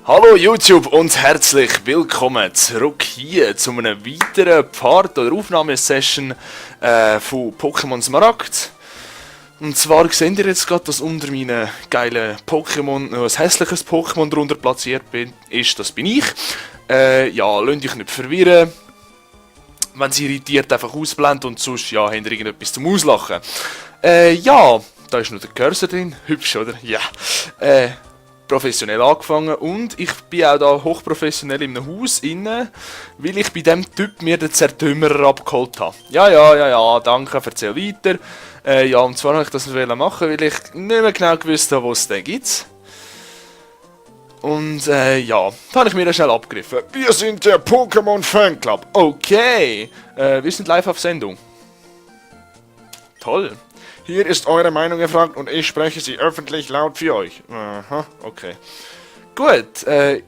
Hallo YouTube und herzlich willkommen zurück hier zu einem weiteren Part oder Aufnahmesession von Pokémon Smaragd. Und zwar seht ihr jetzt gerade, dass unter meinen geilen Pokémon noch ein hässliches Pokémon drunter platziert ist. Das bin ich. Ja, lasst euch nicht verwirren. Wenn sie irritiert, einfach ausblenden und sonst, ja, habt ihr irgendetwas zum Auslachen. Ja, da ist noch der Cursor drin. Hübsch, oder? Ja. Professionell angefangen und ich bin auch da hochprofessionell in einem Haus inne, weil ich bei dem Typ mir den Zertrümmerer abgeholt habe. Ja, danke, erzähl weiter. Ja, und zwar wollte ich das machen, weil ich nicht mehr genau gewusst habe, wo es den gibt. Und ja, da habe ich mir dann schnell abgegriffen. Wir sind der Pokémon Fanclub. Okay, wir sind live auf Sendung. Toll. Hier ist eure Meinung gefragt und ich spreche sie öffentlich laut für euch. Aha, okay. Gut,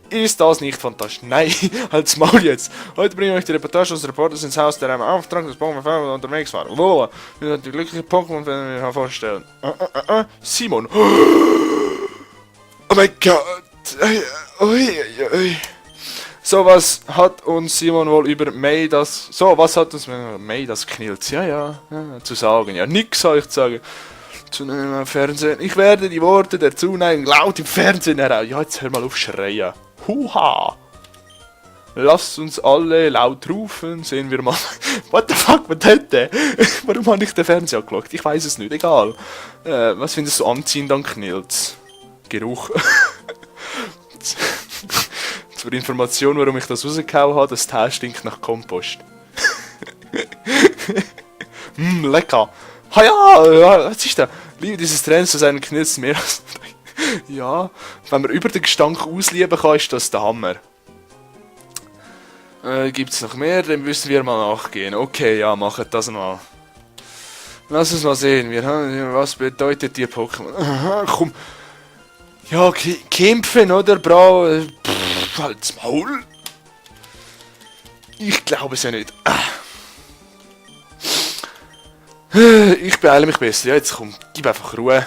ist das nicht fantastisch? Nein, halt's Maul jetzt. Heute bringen wir euch die Reportage des Reporters ins Haus, der einem Auftrag des Pokémon unterwegs war. Wow, wir werden die glückliche Pokémon werden wir vorstellen. Simon. Oh mein Gott. So, was hat uns Simon wohl über May das... So, was hat uns May das Knilz? Ja, zu sagen. Ja, nix soll ich sagen. Zuneigung im Fernsehen. Ich werde die Worte der Zuneigung laut im Fernsehen heraus. Ja, jetzt hör mal auf schreien. Huha! Lasst uns alle laut rufen, sehen wir mal. What the fuck, was hat der? Warum habe ich den Fernseher angeschaut? Ich weiß es nicht, egal. Was findest du anziehend an Knilz? Geruch. Zur Information, warum ich das rausgehauen habe, das Teil stinkt nach Kompost. Lecker. Ha ja, was ist das? Liebe dieses Trends zu seinen Knilz mehr als... Ja, wenn man über den Gestank auslieben kann, ist das der Hammer. Gibt es noch mehr? Dem müssen wir mal nachgehen. Okay, ja, macht das mal. Lass uns mal sehen. Was bedeutet dir Pokémon? Aha, komm. Ja, kämpfen, oder, Bro? Halt's Maul. Ich glaube es ja nicht. Ich beeile mich besser. Ja, jetzt komm, gib einfach Ruhe.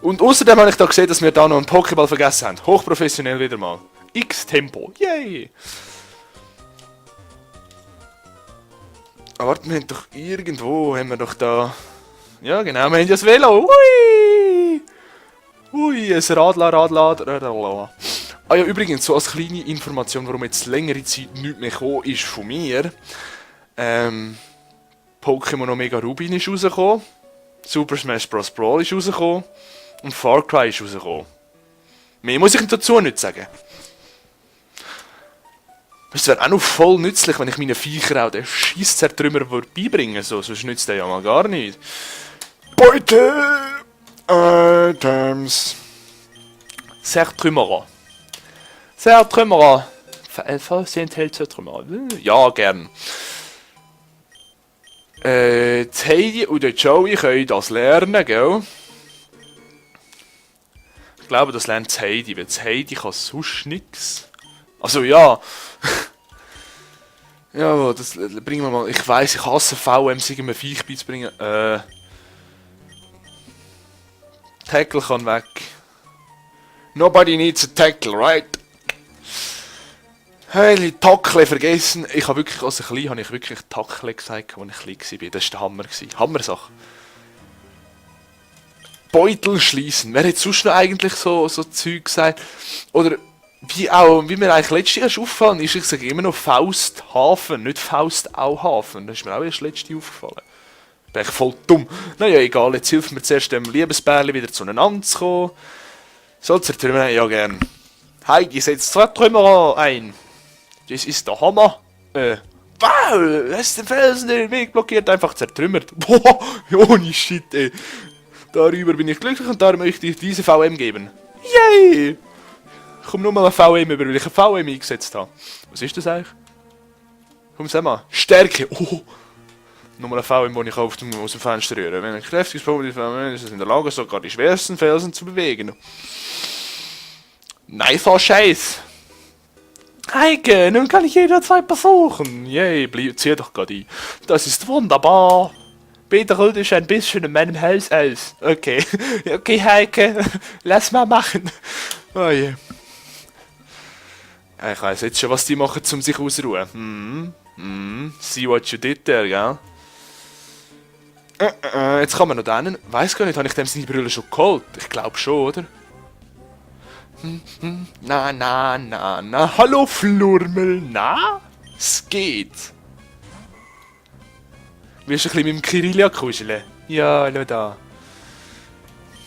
Und außerdem habe ich da gesehen, dass wir da noch einen Pokéball vergessen haben. Hochprofessionell wieder mal. X-Tempo. Yay! Aber warte, wir haben doch irgendwo, haben wir doch da... Ja genau, wir haben ja das Velo. Hui! Ui, ein Radler. Ah ja, übrigens, so als kleine Information, warum jetzt längere Zeit nichts mehr gekommen ist von mir. Pokémon Omega Rubin ist rausgekommen. Super Smash Bros. Brawl ist rausgekommen. Und Far Cry ist rausgekommen. Mehr muss ich dazu nicht sagen. Es wäre auch noch voll nützlich, wenn ich meinen Viechern auch den scheiß Zertrümmer beibringen würde. So, sonst nützt der ja mal gar nicht. Beute! Items. Zertrümmerer. Zertrümmerer. Was enthält Zertrümmerer? Ja, gern. Heidi und Joey können das lernen, gell? Ich glaube, das lernt Heidi, weil Heidi kann sonst nichts. Also ja. Ja, das bringen wir mal. Ich weiss, ich hasse VM, sich einem Viech beizubringen. Tackle kann weg. Nobody needs a tackle, right? Hey, Tackle vergessen. Ich habe wirklich, als klein habe ich wirklich Tackle gesagt, als ich klein war. Das war der Hammer. Hammersache. Beutel schließen. Wer hat sonst noch eigentlich so Zeug gesagt? Oder wie mir eigentlich letztes Jahr aufgefallen ist, ich sage immer noch Fausthafen, nicht Faustauhafen. Das ist mir auch erst letztes Jahr aufgefallen. Bin ich voll dumm. Naja, egal, jetzt hilft mir zuerst dem Liebesbärli wieder zueinander zu kommen. So, Zertrümmerer, ja gern. Heidi, setzt Zertrümmerer ein. Das ist der Hammer. Wow, hast den Felsen den Weg blockiert, einfach zertrümmert. Boah, ohne Shit, ey. Darüber bin ich glücklich und darum möchte ich diese VM geben. Yay! Ich komme nur mal eine VM über, weil ich eine VM eingesetzt habe. Was ist das eigentlich? Komm, sag mal. Stärke. Oh. Nochmal eine VM, die ich aus dem Fenster rühre. Wenn ein kräftiges Pokémon ist, ist es in der Lage, sogar die schwersten Felsen zu bewegen. Nein, voll Scheiß. Heike, nun kann ich jederzeit besuchen. Yay, zieh doch gerade ein. Das ist wunderbar. Peter holt dich ein bisschen in meinem Haus aus. Okay. Okay, Heike, lass mal machen. Oh je. Ich weiss jetzt schon, was die machen, um sich auszuruhen. See what you did there, gell? Jetzt kann man noch denen. Weiss gar nicht, habe ich dem seine Brille schon geholt? Ich glaube schon, oder? Na. Hallo Flurmel, na? Es geht. Willst du ein bisschen mit dem Kyrillia kuscheln? Ja, schau da.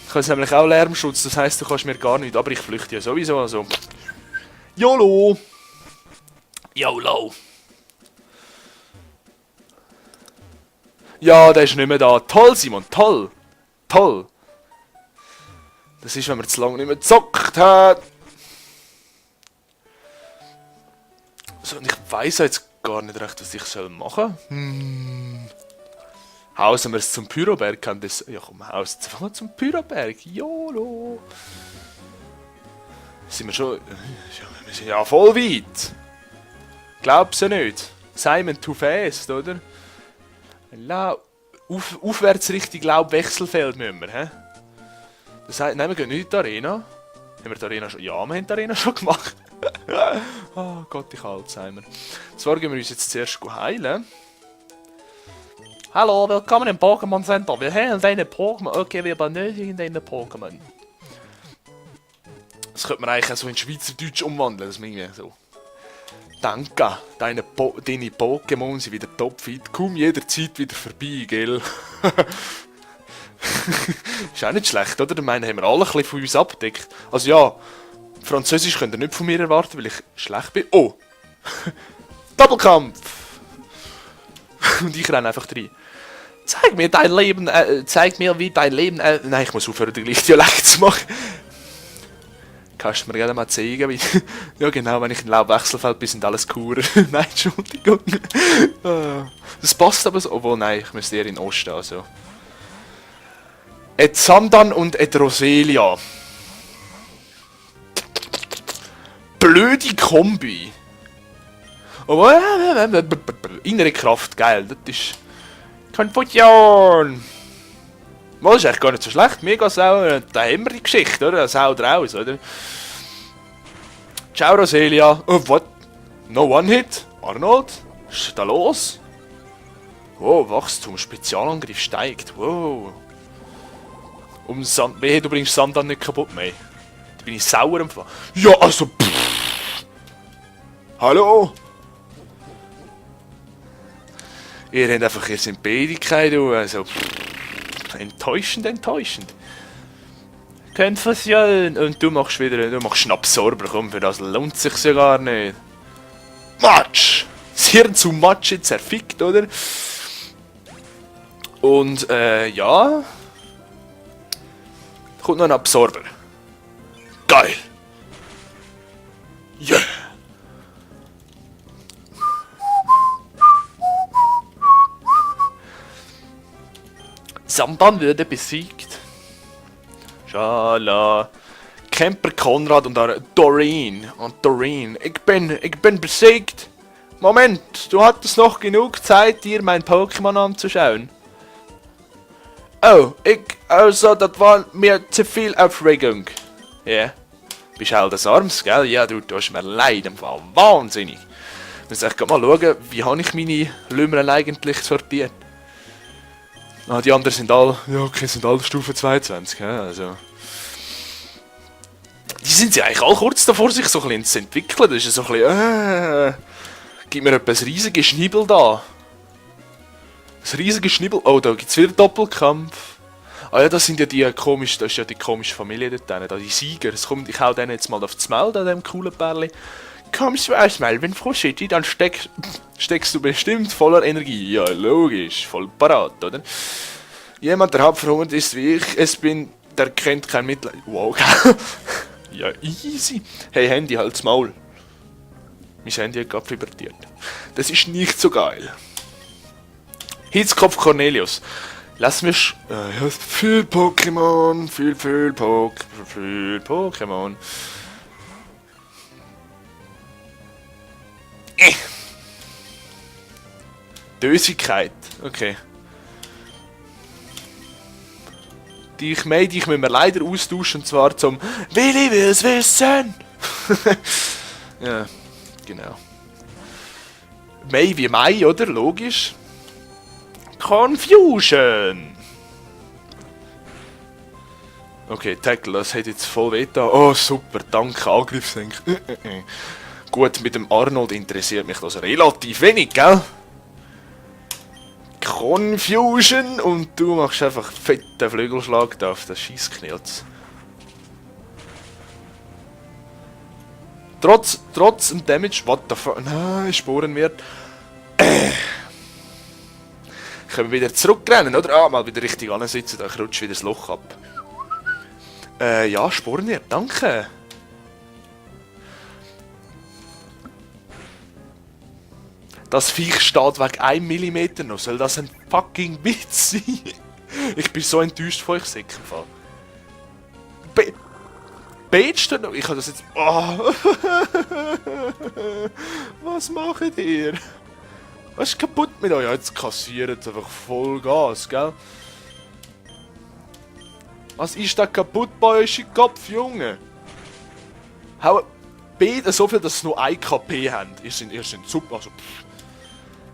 Ich habe nämlich auch Lärmschutz, das heisst, du kannst mir gar nicht, aber ich flüchte ja sowieso, also. YOLO! YOLO! Ja, der ist nicht mehr da. Toll, Simon, toll! Toll! Das ist, wenn man zu lange nicht mehr gezockt hat. So, und ich weiss jetzt gar nicht recht, was ich machen soll. Hausen wir es zum Pyroberg kann das. Ja komm, hausen wir einfach zum Pyroberg. YOLO! Sind wir schon. Wir sind ja voll weit. Glaubst du nicht? Simon too fast, oder? Aufwärtsrichtung Laub-Wechselfeld müssen wir, hä? Das heißt, nein, wir gehen nicht in die Arena. Haben wir die Arena schon? Ja, wir haben die Arena schon gemacht. Oh Gott, ich Alzheimer. Zwar gehen wir uns jetzt zuerst heilen. Hallo, willkommen im Pokémon Center. Wir haben deine Pokémon. Okay, wir benötigen deine Pokémon. Das könnte man eigentlich auch so in Schweizerdeutsch umwandeln. Das meine ich so. Danke, deine Pokémon sind wieder topfit. Komm jederzeit wieder vorbei, gell? Ist auch nicht schlecht, oder? Ich meine, haben wir alle ein bisschen von uns abgedeckt. Also ja, Französisch könnt ihr nicht von mir erwarten, weil ich schlecht bin. Oh! Doppelkampf! Und ich renne einfach rein. Zeig mir, wie dein Leben... Nein, ich muss aufhören, den gleichen Dialekt zu machen. Kannst du mir gerne mal zeigen, wie... Ja genau, wenn ich in Laubwechselfeld bin, sind alles Kurer. Nein, Entschuldigung. Das passt aber so. Obwohl, nein, ich müsste eher in den Osten, also. Et Sandan und et Roselia. Blöde Kombi. Aber innere Kraft, geil, das ist... Konfusion! Das ist eigentlich gar nicht so schlecht, mega Sau, da haben wir die Geschichte, oder? Sau draus, oder? Ciao Roselia. Oh, what? No One-Hit? Arnold? Was ist da los? Wow, Wachstum, Spezialangriff steigt, wow. Wehe, du bringst Sandan nicht kaputt, mehr. Da bin ich sauer am Fall. Ja, also, pff. Hallo? Ihr habt einfach hier Bedigkeit, also, pff. Enttäuschend. Konfusion. Und du machst einen Absorber, komm, für das lohnt sich ja gar nicht. Matsch! Das Hirn zu Matsch zerfickt, oder? Und, ja. Kommt noch ein Absorber. Geil! Yeah! Sandan würde besiegt. Schala. Camper Konrad und Doreen. Ich bin besiegt. Moment, du hattest noch genug Zeit, dir mein Pokémon anzuschauen. Oh, also, das war mir zu viel Aufregung. Ja. Yeah. Bist halt des Arms, gell? Ja, du tust mir leid, im Fall. Wahnsinnig. Ich muss echt mal schauen, wie habe ich meine Lümmeln eigentlich sortiert. Ah, die anderen sind alle, ja okay, sind alle Stufe 22, ja, also. Die sind ja eigentlich alle kurz davor, sich so ein bisschen zu entwickeln. Das ist so ein bisschen, gib mir etwas riesiges Schnibbel da. Ein riesiges Schnibbel. Oh, da gibt es wieder Doppelkampf. Ah ja, das sind ja die das ist ja die komische Familie dort drin, da die Sieger. Ich hau denen jetzt mal aufs Maul, an dem coolen Pärli. Kommst du aus Melvin Froschetti, dann steckst du bestimmt voller Energie. Ja, logisch, voll parat, oder? Jemand, der halb verhungert ist wie ich bin, der kennt kein Mitleid. Wow, ja, easy. Hey, Handy, halt's Maul. Mein Handy hat gerade vibriert. Das ist nicht so geil. Hitzkopf Cornelius. Lass mich. Ja, viel Pokémon. Viel Pokémon. Dösigkeit. Okay. Dich müssen wir leider austauschen, und zwar zum Willi will's wissen! Ja. genau. Mai wie Mai, oder? Logisch. Confusion! Okay, Tackle, das hat jetzt voll weh da. Oh, super, danke, Angriffssenk. Gut, mit dem Arnold interessiert mich das relativ wenig, gell? Confusion und du machst einfach fetten Flügelschlag da auf das Scheissknilz. Trotz dem Damage, what the fuck, nein, Sporenwert. Können wir wieder zurückrennen, oder? Ah, mal wieder richtig ansitzen, dann rutscht wieder das Loch ab. Ja, Sporenwert, danke. Das Viech steht wegen 1 mm noch. Soll das ein fucking Witz sein? Ich bin so enttäuscht von euch, Säckenfall. Beetst du noch? Ich habe das jetzt... Oh. Was macht ihr? Was ist kaputt mit euch? Ja, jetzt kassiert einfach voll Gas, gell? Was ist da kaputt bei euch im Kopf, Junge? Hau beide so viel, dass sie nur 1 KP haben. Ihr sind super. Also,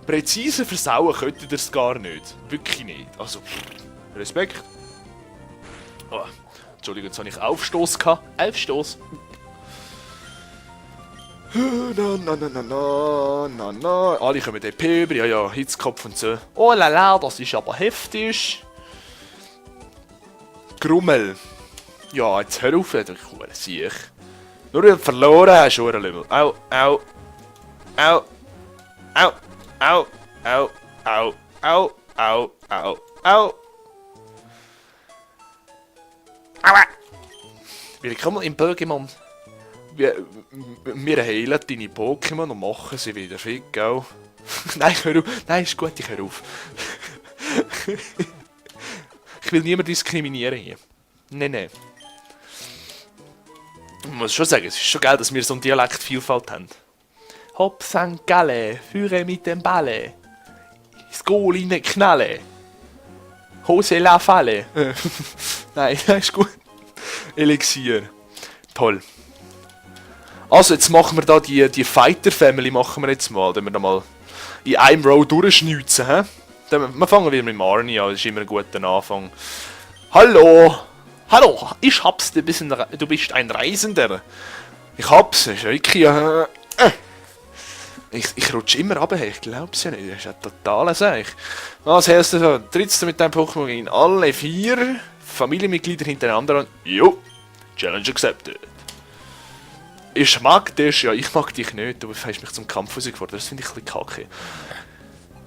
präzise versauen könnt ihr das gar nicht. Wirklich nicht. Also, Respekt. Oh, Entschuldigung, jetzt habe ich Aufstoß gehabt. Aufstoß. Na. Alle kommen DP über. Ja, Hitzkopf und so. Oh lala, das ist aber heftig. Grummel. Ja, jetzt hör auf, du Siech. Nur weil du verloren hast, Ohrenlümmel. Au. Willkommen im Pokémon. Wir heilen deine Pokémon und machen sie wieder fit, gell? Nein, hör auf. Nein, ist gut, ich hör auf. Ich will niemanden diskriminieren hier. Nein. Ich muss schon sagen, es ist schon geil, dass wir so eine Dialektvielfalt haben. Hop St. Galle, führe mit dem Balle. Das Goal in den Knalle. Hose la Falle. Nein, das ist gut. Elixier. Toll. Also, jetzt machen wir da die Fighter Family machen wir jetzt mal. Dann wir da mal in einem Row durchschneuzen, hä? Wir fangen wieder mit Marnie an, das ist immer ein guter Anfang. Hallo, ich hab's, du bist ein Reisender. Ich hab's, ist wirklich, ich rutsche immer runter, ich glaub's ja nicht, das ist ein totaler Seich. Was heißt das? Trittst du mit deinem Pokémon in alle 4 Familienmitglieder hintereinander an? Jo, Challenge accepted. Ich mag dich, ja, ich mag dich nicht, du hast mich zum Kampf herausgefordert, das finde ich ein bisschen kacke.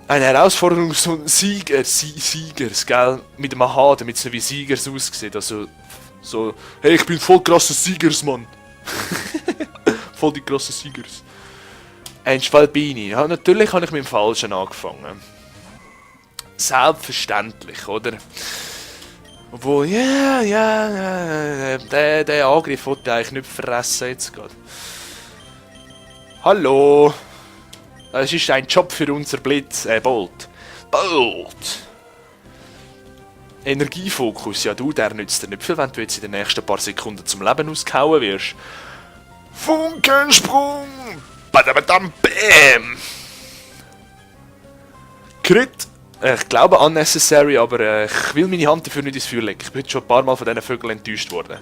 Eine Herausforderung von Siegers, gell? Mit einem H, damit es nicht wie Siegers aussieht. Also, so, hey, ich bin voll krasser Siegers, Mann. Voll die krassen Siegers. Ein Schwalbini. Ja, natürlich habe ich mit dem Falschen angefangen. Selbstverständlich, oder? Obwohl, ja, der Angriff wollte eigentlich nicht fressen jetzt gerade. Hallo. Es ist ein Job für unser Bolt. Energiefokus, ja du, der nützt dir nicht viel, wenn du jetzt in den nächsten paar Sekunden zum Leben ausgehauen wirst. Funkensprung! Badabadam, bam! Crit! Ich glaube unnecessary, aber ich will meine Hand dafür nicht ins Feuer legen. Ich bin schon ein paar Mal von diesen Vögeln enttäuscht worden.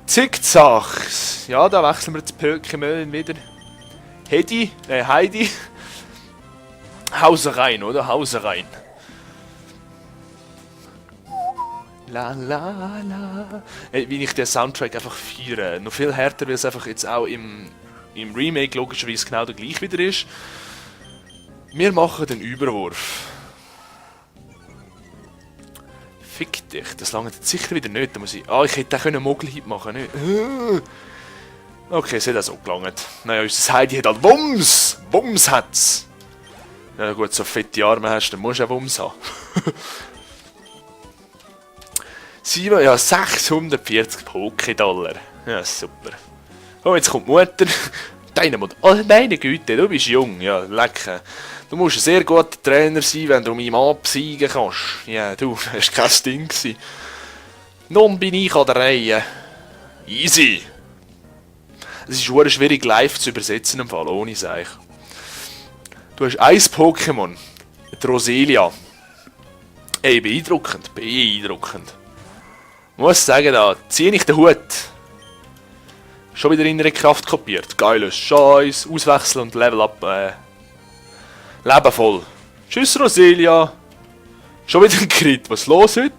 Zickzacks! Ja, da wechseln wir das Pokémon wieder. Heidi. Hause rein, oder? Hause rein. La la la. Wie ich den Soundtrack einfach feiere. Noch viel härter, weil es einfach jetzt auch im Remake logischerweise genau der gleich wieder ist. Wir machen den Überwurf. Fick dich, das lange jetzt sicher wieder nicht. Da muss ich. Ich hätte den Mogli-Hit machen können. Okay, es hat auch so gelangt. Naja, unser Heidi hat halt Wumms! Wumms hat's! Ja gut, so fette Arme hast, dann musst du auch Wumms haben. 640 Poké-Dollar. Ja, super. Oh, jetzt kommt die Mutter. Deine Mutter. Oh, meine Güte, du bist jung. Ja, lecker. Du musst ein sehr guter Trainer sein, wenn du meinen Mann besiegen kannst. Ja, du, das war kein Ding gewesen. Nun bin ich an der Reihe. Easy. Es ist sehr schwierig live zu übersetzen im Fall, ohne Seich. Du hast ein Pokémon, die Roselia. Ey, beeindruckend, beeindruckend. Muss sagen, da ziehe ich den Hut. Schon wieder innere Kraft kopiert. Geiles Scheiß, auswechseln und Level up. Leben voll. Tschüss Roselia. Schon wieder ein Crit. Was ist los heute?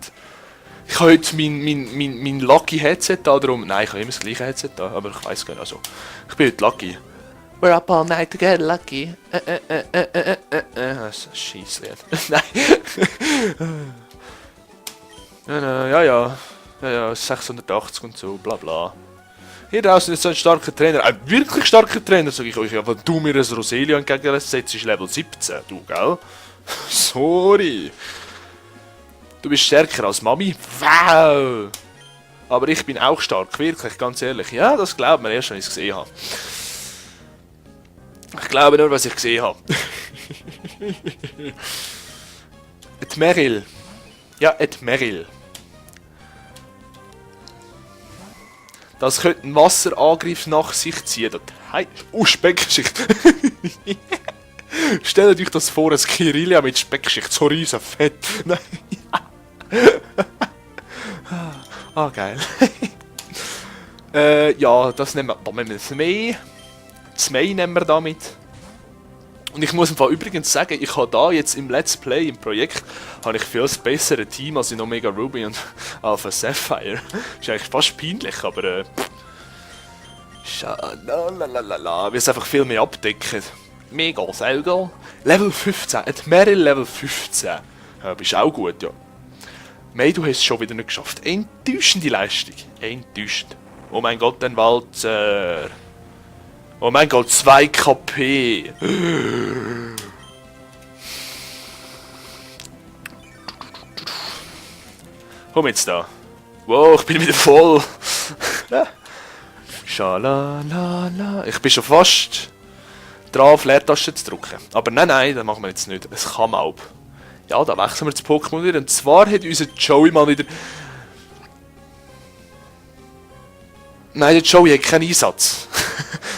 Ich habe heute mein Lucky Headset da drum. Nein, ich habe immer das gleiche Headset da, aber ich weiß gar nicht. Also, ich bin heute Lucky. We're up all night to get lucky. Das ist ein Scheisslied. Nein. Ja, 680 und so, bla bla. Hier draußen ist so ein starker Trainer, ein wirklich starker Trainer, sage ich euch. Ja, wenn du mir ein Roselia entgegensetzt, ist Level 17, du, gell? Sorry. Du bist stärker als Mami? Wow! Aber ich bin auch stark, wirklich, ganz ehrlich. Ja, das glaubt man erst, wenn ich es gesehen habe. Ich glaube nur, was ich gesehen habe. Et Meryl. Ja, Et Meryl. Das könnte einen Wasserangriff nach sich ziehen. Speckschicht. Stellt euch das vor, ein Kirilla mit Speckschicht, so riesen fett. Nein. Geil. Ja, das nehmen wir Zmei. Zmei nehmen wir damit. Und ich muss im Fall übrigens sagen, ich habe da jetzt im Let's Play, im Projekt, habe ich viel bessere Team als in Omega Ruby und Alpha Sapphire. Ist eigentlich fast peinlich, aber wir es einfach viel mehr abdecken. Mega selber. Level 15, et Meryl Level 15. Ja, bist auch gut, ja. Mei, du hast es schon wieder nicht geschafft. Enttäuschende Leistung. Enttäuschend. Oh mein Gott, ein Walzer. Oh mein Gott, 2 KP. Komm jetzt da. Wow, ich bin wieder voll. Schalalala. Ich bin schon fast dran, auf Leertaste zu drücken. Aber nein, das machen wir jetzt nicht. Es kann auch. Ja, da wechseln wir das Pokémon wieder. Und zwar hat unser Joey mal wieder... Nein, der Joey hat keinen Einsatz.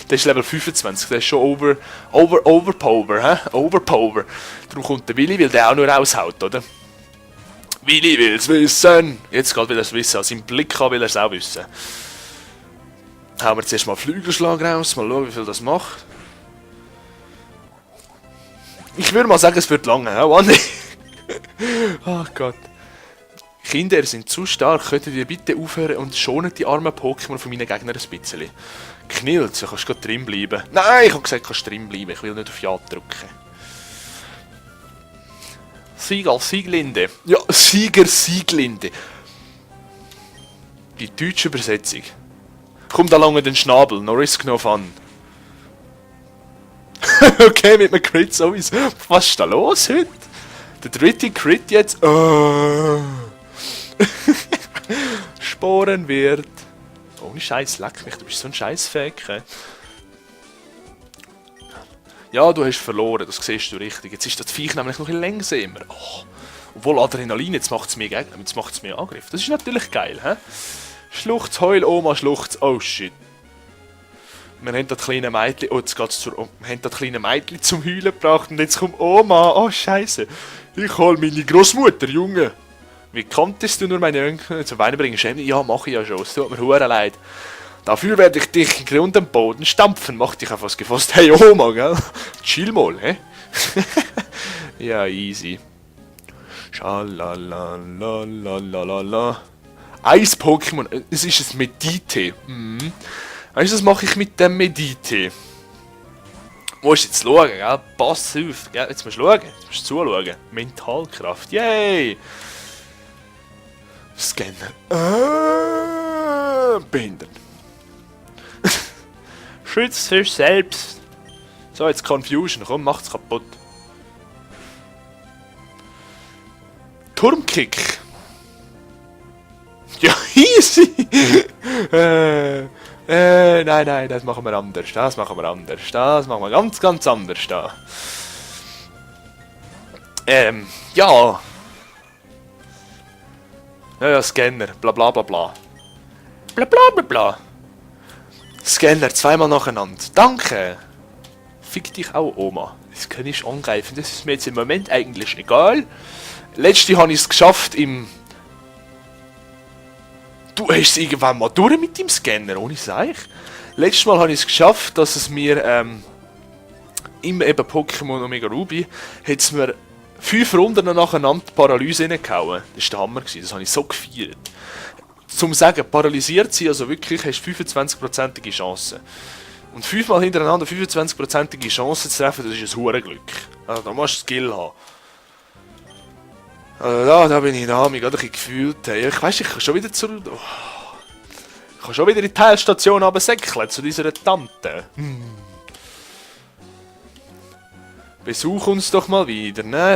Der ist Level 25, der ist schon overpower, hä? Overpower. Darum kommt der Willi, weil der auch nur raushaut, oder? Willi will's wissen! Jetzt geht will er es wissen, an seinem Blick an will er es auch wissen. Hauen wir zuerst mal Flügelschlag raus, mal schauen, wie viel das macht. Ich würde mal sagen, es wird lange, hä? Wann? Ach Gott. Kinder, ihr sind zu stark, könntet ihr bitte aufhören und schonen die armen Pokémon von meinen Gegnern ein bisschen. Knilz, du kannst gerade drin bleiben. Nein, ich habe gesagt, du kannst drin bleiben, ich will nicht auf Ja drücken. Sieglinde. Ja, Sieglinde. Die deutsche Übersetzung. Komm da lange den Schnabel, no risk no fun. Okay, mit einem Crit sowieso. Was ist da los heute? Der dritte Crit jetzt. Sporenwirt. Ohne Scheiß, leck mich, du bist so ein Scheißfäck. Ja, du hast verloren, das siehst du richtig. Jetzt ist das Viech nämlich noch ein langsamer. Oh. Obwohl Adrenalin, jetzt macht es mir Gegner, jetzt macht es mir Angriff. Das ist natürlich geil, hä? Schluchz, Heul, Oma, Schluchz, oh shit. Wir haben das kleine Mädchen, wir haben das kleine Mädchen zum Heulen gebracht und jetzt kommt Oma, oh Scheiße. Ich hol meine Großmutter, Junge. Wie konntest du nur meine Enkel zum Weinen bringen? Ja, mach ich ja schon, es tut mir hure leid. Dafür werde ich dich in Grund am Boden stampfen. Mach dich auf was gefasst. Hey Oma, gell? Chill mal, hä? Ja, easy. Schalalalalala. Eis Pokémon. Es ist ein Medite. Weißt du, was mache ich mit dem Medite? Du musst jetzt schauen, gell? Pass auf. Gell? Jetzt musst du schauen. Jetzt musst du zuschauen. Mentalkraft. Yay! Scanner. Behindert. Schützt dich selbst. So, jetzt Confusion. Komm, macht's kaputt. Turmkick. Ja, easy. Nein, das machen wir anders. Das machen wir ganz anders da. Ja. Ja, Scanner. Bla bla bla bla. Bla bla bla bla. Scanner, zweimal nacheinander. Danke! Fick dich auch, Oma. Das kann ich angreifen. Das ist mir jetzt im Moment eigentlich egal. Letzte habe ich es geschafft im... Du hast es irgendwann mal durch mit dem Scanner, ohne Seich. Letztes Mal habe ich es geschafft, dass es mir im eben Pokémon Omega Ruby hat es mir 5 Runden nacheinander die Paralyse reingehauen. Das war der Hammer, das habe ich so gefeiert. Zum sagen, paralysiert sein, also wirklich, hast du 25%ige Chance. Und 5-mal hintereinander 25%ige Chance zu treffen, das ist ein Hurenglück. Also, da musst du Skill haben. Also, da bin ich da, mich gerade ein bisschen gefühlt. Hey, ich weiss, ich kann schon wieder ich kann schon wieder in die Teilstation runtersäckeln, zu dieser Tante. Besuch uns doch mal wieder, ne?